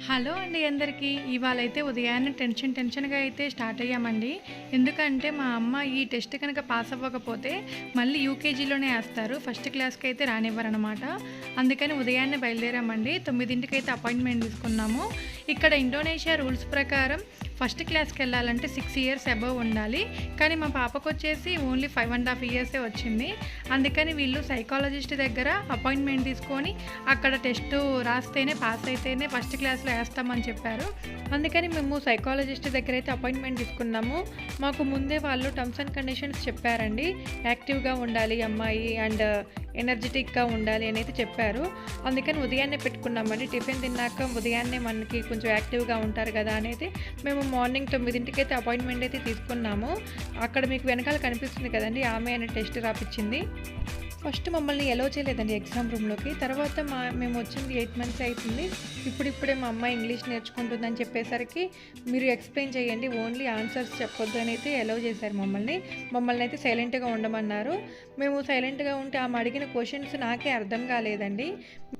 Hello అండి అందరికీ. ఇవాళైతే ఉదయాన్నే టెన్షన్‌గా అయితే స్టార్ట్ అయ్యామండి. ఎందుకంటే మా అమ్మ ఈ టెస్ట్ కనుక పాస్ అవ్వకపోతే మళ్ళీ యూకేజీలోనే ఏస్తారు. ఫస్ట్ క్లాస్‌కైతే రానివ్వరనమాట. అందుకని ఉదయాన్నే బయలుదేరామండి. 9కి అయితే అపాయింట్మెంట్ తీసుకున్నాము. ఇక్కడ ఇండోనేషియా రూల్స్ ప్రకారం ఫస్ట్ క్లాస్‌కెళ్ళాలంటే 6 ఇయర్స్ అబోవ్ ఉండాలి. కానీ మా పాపకొచ్చేసి ఓన్లీ 5½ ఇయర్సే వచ్చింది. అందుకని వీళ్ళు సైకాలజిస్ట్ దగ్గర అపాయింట్మెంట్ తీసుకొని అక్కడ టెస్టు రాస్తేనే పాస్ అయితేనే ఫస్ట్ క్లాస్‌లో ఏస్తామని చెప్పారు. అందుకని మేము సైకాలజిస్ట్ దగ్గర అయితే అపాయింట్మెంట్ తీసుకున్నాము. మాకు ముందే వాళ్ళు టర్మ్స్ అండ్ కండిషన్స్ చెప్పారండి. యాక్టివ్‌గా ఉండాలి అమ్మాయి అండ్ ఎనర్జిటిక్‌గా ఉండాలి అని అయితే చెప్పారు. అందుకని ఉదయాన్నే పెట్టుకున్నామండి. టిఫిన్ తిన్నాక ఉదయాన్నే మనకి కొంచెం యాక్టివ్‌గా ఉంటారు కదా అనేది మేము మార్నింగ్ 9కి అయితే అపాయింట్మెంట్ అయితే తీసుకున్నాము. అక్కడ మీకు వెనకాల కనిపిస్తుంది కదండీ, ఆమె అనే టెస్ట్ రాపిచ్చింది. ఫస్ట్ మమ్మల్ని ఎలో చేయలేదండి ఎగ్జామ్ రూమ్‌లోకి. తర్వాత మేము వచ్చింది 8 మంత్స్ అవుతుంది. ఇప్పుడిప్పుడే మా అమ్మాయి ఇంగ్లీష్ నేర్చుకుంటుందని చెప్పేసరికి మీరు ఎక్స్‌ప్లెయిన్ చేయండి, ఓన్లీ ఆన్సర్స్ చెప్పొద్దు అని అయితే ఎలో చేశారు మమ్మల్ని. మమ్మల్ని అయితే సైలెంట్‌గా ఉండమన్నారు. మేము సైలెంట్‌గా ఉంటే ఆమె అడిగిన క్వెషన్స్ నాకే అర్థం కాలేదండి.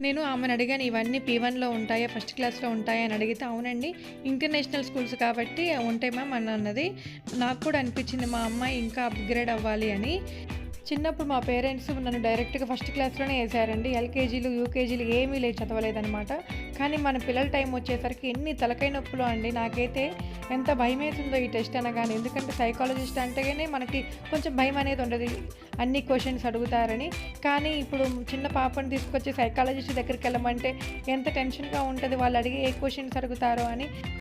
నేను ఆమెను అడిగాను, ఇవన్నీ P1లో ఉంటాయా, ఫస్ట్ క్లాస్‌లో ఉంటాయా అని అడిగితే అవునండి ఇంటర్నేషనల్ స్కూల్స్ కాబట్టి ఉంటాయి మ్యామ్ అని అన్నది. నాకు కూడా అనిపించింది మా అమ్మాయి ఇంకా అప్‌గ్రేడ్ అవ్వాలి అని. చిన్నప్పుడు మా పేరెంట్స్ నన్ను డైరెక్ట్‌గా ఫస్ట్ క్లాస్‌లోనే ఏసారండి. ఎల్‌కేజీలు, యూకేజీలు ఏమీ చదవలేదనమాట. కానీ మన పిల్లల టైం వచ్చేసరికి ఎన్ని తలకాయ నొప్పులో అండి. నాకైతే ఎంత భయమేసిందో ఈ టెస్ట్ అనగానే. ఎందుకంటే సైకాలజిస్ట్ అంటేనే మనకి కొంచెం భయం అనేది ఉండదు, అన్ని క్వెషన్స్ అడుగుతారని. కానీ ఇప్పుడు చిన్న పాపని తీసుకొచ్చి సైకాలజిస్ట్ దగ్గరికి వెళ్ళమంటే ఎంత టెన్షన్‌గా ఉంటది, వాళ్ళు అడిగే ఏ క్వెషన్స్ అడుగుతారో అని.